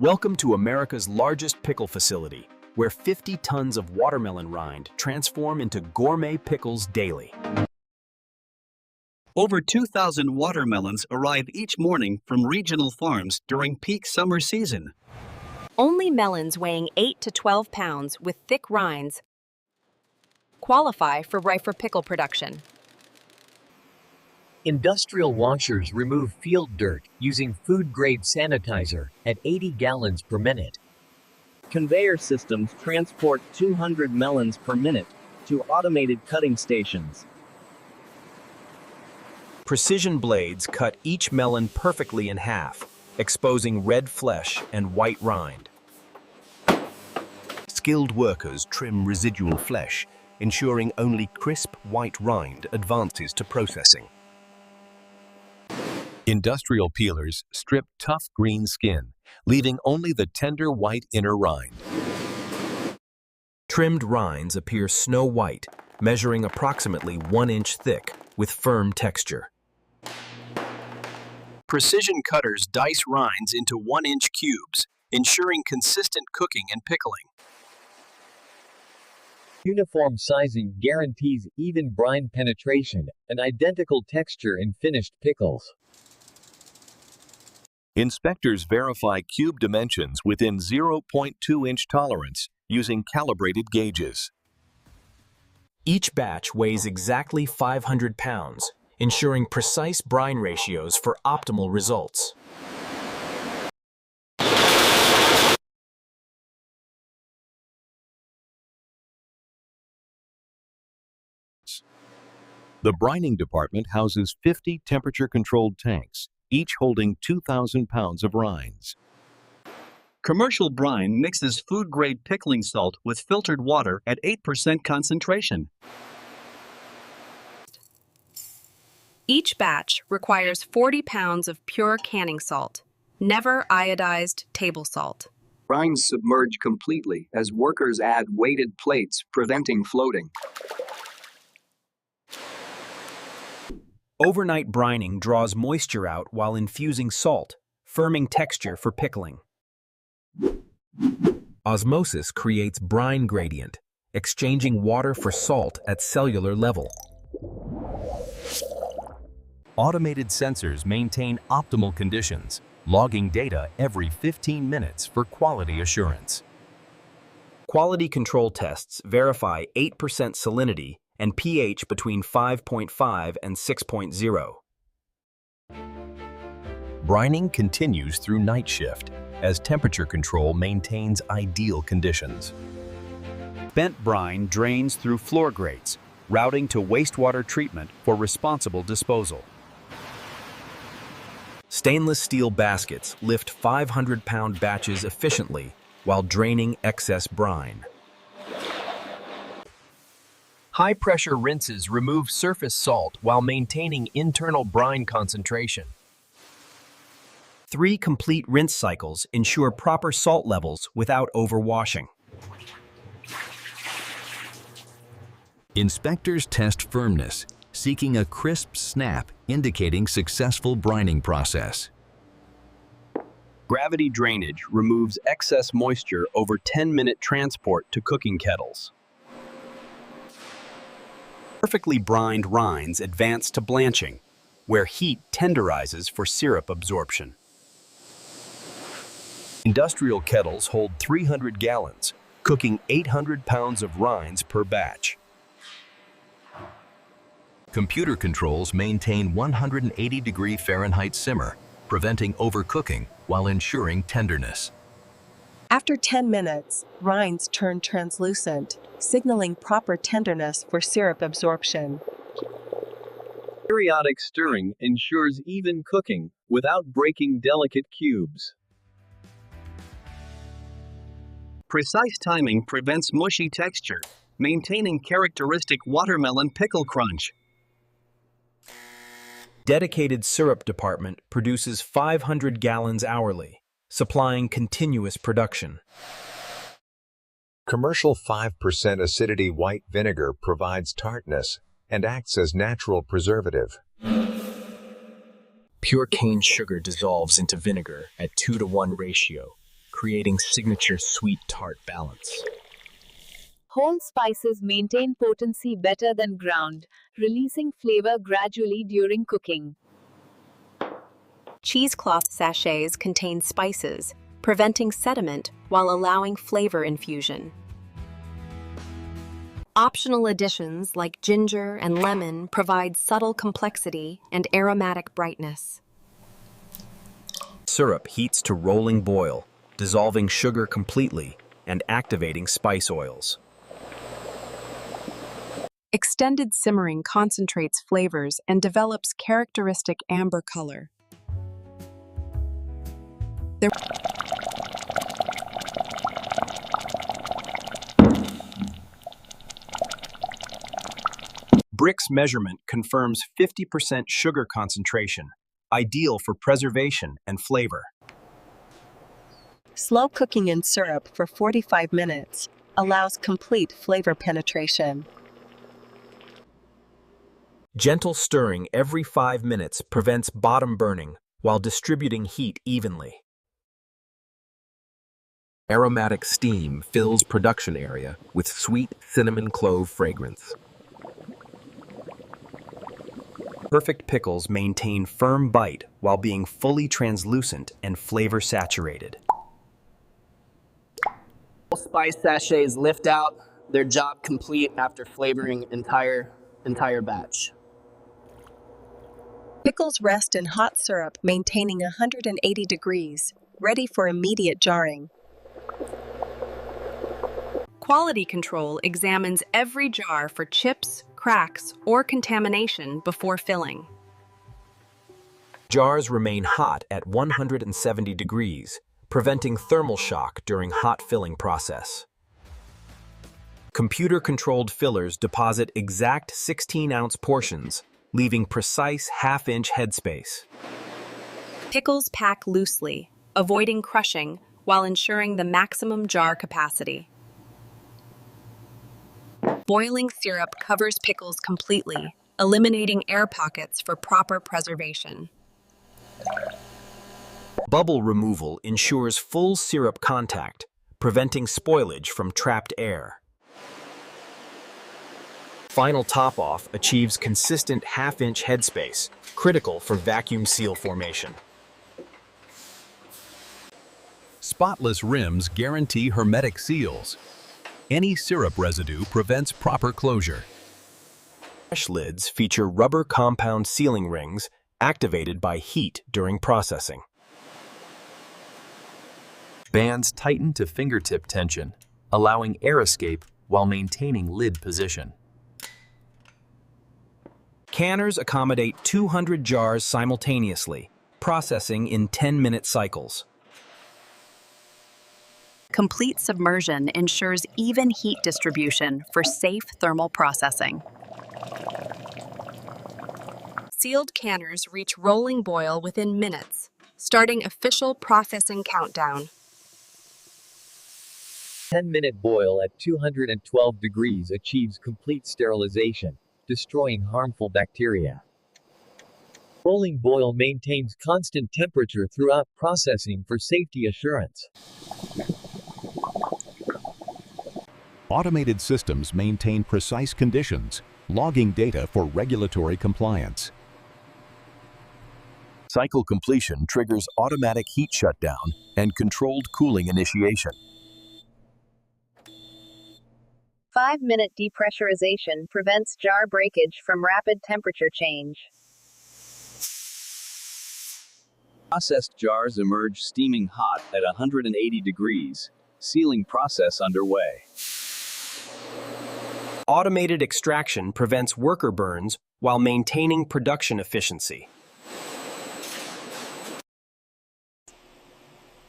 Welcome to America's largest pickle facility, where 50 tons of watermelon rind transform into gourmet pickles daily. Over 2,000 watermelons arrive each morning from regional farms during peak summer season. Only melons weighing 8 to 12 pounds with thick rinds qualify for pickle production. Industrial washers remove field dirt using food-grade sanitizer at 80 gallons per minute. Conveyor systems transport 200 melons per minute to automated cutting stations. Precision blades cut each melon perfectly in half, exposing red flesh and white rind. Skilled workers trim residual flesh, ensuring only crisp white rind advances to processing. Industrial peelers strip tough green skin, leaving only the tender white inner rind. Trimmed rinds appear snow white, measuring approximately 1 inch thick, with firm texture. Precision cutters dice rinds into 1-inch cubes, ensuring consistent cooking and pickling. Uniform sizing guarantees even brine penetration and identical texture in finished pickles. Inspectors verify cube dimensions within 0.2-inch tolerance using calibrated gauges. Each batch weighs exactly 500 pounds, ensuring precise brine ratios for optimal results. The brining department houses 50 temperature-controlled tanks, each holding 2,000 pounds of rinds. Commercial brine mixes food-grade pickling salt with filtered water at 8% concentration. Each batch requires 40 pounds of pure canning salt, never iodized table salt. Rinds submerge completely as workers add weighted plates, preventing floating. Overnight brining draws moisture out while infusing salt, firming texture for pickling. Osmosis creates brine gradient, exchanging water for salt at cellular level. Automated sensors maintain optimal conditions, logging data every 15 minutes for quality assurance. Quality control tests verify 8% salinity and pH between 5.5 and 6.0. Brining continues through night shift as temperature control maintains ideal conditions. Spent brine drains through floor grates, routing to wastewater treatment for responsible disposal. Stainless steel baskets lift 500-pound batches efficiently while draining excess brine. High-pressure rinses remove surface salt while maintaining internal brine concentration. 3 complete rinse cycles ensure proper salt levels without overwashing. Inspectors test firmness, seeking a crisp snap indicating successful brining process. Gravity drainage removes excess moisture over 10-minute transport to cooking kettles. Perfectly brined rinds advance to blanching, where heat tenderizes for syrup absorption. Industrial kettles hold 300 gallons, cooking 800 pounds of rinds per batch. Computer controls maintain 180-degree Fahrenheit simmer, preventing overcooking while ensuring tenderness. After 10 minutes, rinds turn translucent, signaling proper tenderness for syrup absorption. Periodic stirring ensures even cooking without breaking delicate cubes. Precise timing prevents mushy texture, maintaining characteristic watermelon pickle crunch. Dedicated syrup department produces 500 gallons hourly, supplying continuous production. Commercial 5% acidity white vinegar provides tartness and acts as natural preservative. Pure cane sugar dissolves into vinegar at 2-to-1 ratio, creating signature sweet-tart balance. Whole spices maintain potency better than ground, releasing flavor gradually during cooking. Cheesecloth sachets contain spices, preventing sediment while allowing flavor infusion. Optional additions like ginger and lemon provide subtle complexity and aromatic brightness. Syrup heats to rolling boil, dissolving sugar completely and activating spice oils. Extended simmering concentrates flavors and develops characteristic amber color. Brick's measurement confirms 50% sugar concentration, ideal for preservation and flavor. Slow cooking in syrup for 45 minutes allows complete flavor penetration. Gentle stirring every 5 minutes prevents bottom burning while distributing heat evenly. Aromatic steam fills production area with sweet cinnamon clove fragrance. Perfect pickles maintain firm bite while being fully translucent and flavor saturated. Spice sachets lift out, their job complete after flavoring entire batch. Pickles rest in hot syrup maintaining 180 degrees, ready for immediate jarring. Quality control examines every jar for chips, cracks, or contamination before filling. Jars remain hot at 170 degrees, preventing thermal shock during hot filling process. Computer-controlled fillers deposit exact 16-ounce portions, leaving precise half-inch headspace. Pickles pack loosely, avoiding crushing while ensuring the maximum jar capacity. Boiling syrup covers pickles completely, eliminating air pockets for proper preservation. Bubble removal ensures full syrup contact, preventing spoilage from trapped air. Final top-off achieves consistent half-inch headspace, critical for vacuum seal formation. Spotless rims guarantee hermetic seals. Any syrup residue prevents proper closure. Fresh lids feature rubber compound sealing rings activated by heat during processing. Bands tighten to fingertip tension, allowing air escape while maintaining lid position. Canners accommodate 200 jars simultaneously, processing in 10-minute cycles. Complete submersion ensures even heat distribution for safe thermal processing. Sealed canners reach rolling boil within minutes, starting official processing countdown. 10-minute boil at 212 degrees achieves complete sterilization, destroying harmful bacteria. Rolling boil maintains constant temperature throughout processing for safety assurance. Automated systems maintain precise conditions, logging data for regulatory compliance. Cycle completion triggers automatic heat shutdown and controlled cooling initiation. 5-minute depressurization prevents jar breakage from rapid temperature change. Processed jars emerge steaming hot at 180 degrees. Sealing process underway. Automated extraction prevents worker burns while maintaining production efficiency.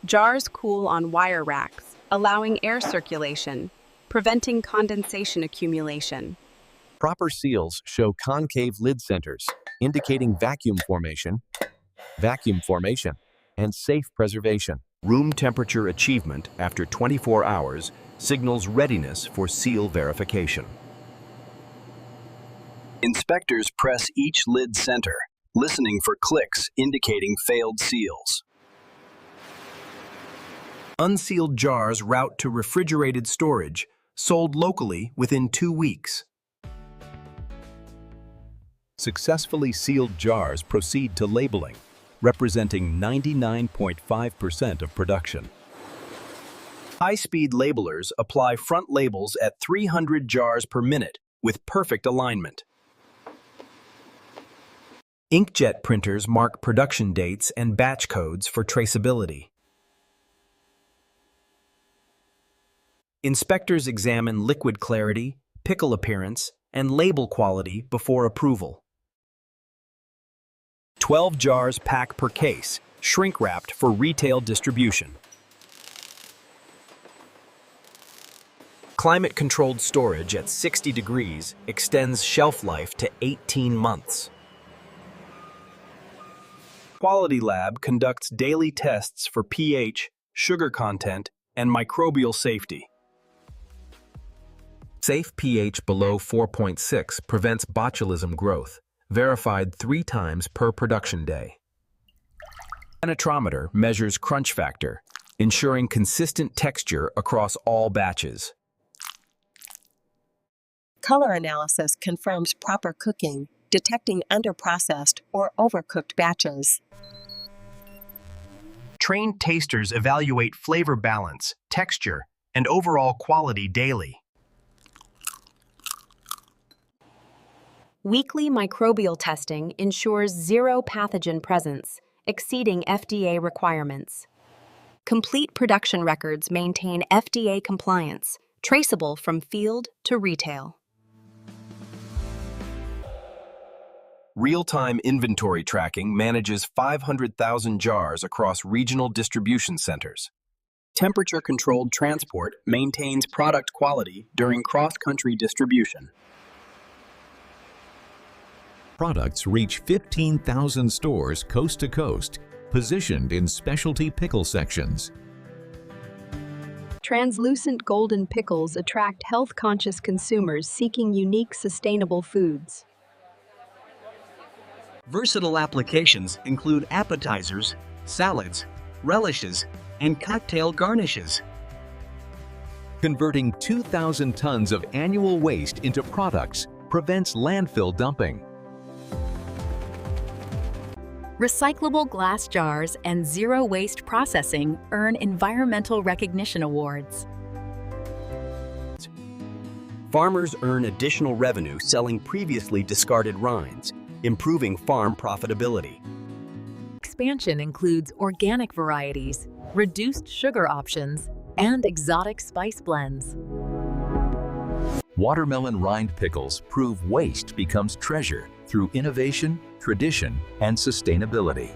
Jars cool on wire racks, allowing air circulation, preventing condensation accumulation. Proper seals show concave lid centers, indicating vacuum formation, and safe preservation. Room temperature achievement after 24 hours signals readiness for seal verification. Inspectors press each lid center, listening for clicks indicating failed seals. Unsealed jars route to refrigerated storage, sold locally within 2 weeks. Successfully sealed jars proceed to labeling, representing 99.5% of production. High-speed labelers apply front labels at 300 jars per minute with perfect alignment. Inkjet printers mark production dates and batch codes for traceability. Inspectors examine liquid clarity, pickle appearance, and label quality before approval. 12 jars pack per case, shrink-wrapped for retail distribution. Climate-controlled storage at 60 degrees extends shelf life to 18 months. Quality Lab conducts daily tests for pH, sugar content, and microbial safety. Safe pH below 4.6 prevents botulism growth, verified 3 times per production day. Penetrometer measures crunch factor, ensuring consistent texture across all batches. Color analysis confirms proper cooking, detecting underprocessed or overcooked batches. Trained tasters evaluate flavor balance, texture, and overall quality daily. Weekly microbial testing ensures zero pathogen presence, exceeding FDA requirements. Complete production records maintain FDA compliance, traceable from field to retail. Real-time inventory tracking manages 500,000 jars across regional distribution centers. Temperature-controlled transport maintains product quality during cross-country distribution. Products reach 15,000 stores coast to coast, positioned in specialty pickle sections. Translucent golden pickles attract health-conscious consumers seeking unique, sustainable foods. Versatile applications include appetizers, salads, relishes, and cocktail garnishes. Converting 2,000 tons of annual waste into products prevents landfill dumping. Recyclable glass jars and zero waste processing earn environmental recognition awards. Farmers earn additional revenue selling previously discarded rinds, improving farm profitability. Expansion includes organic varieties, reduced sugar options, and exotic spice blends. Watermelon rind pickles prove waste becomes treasure through innovation, tradition, and sustainability.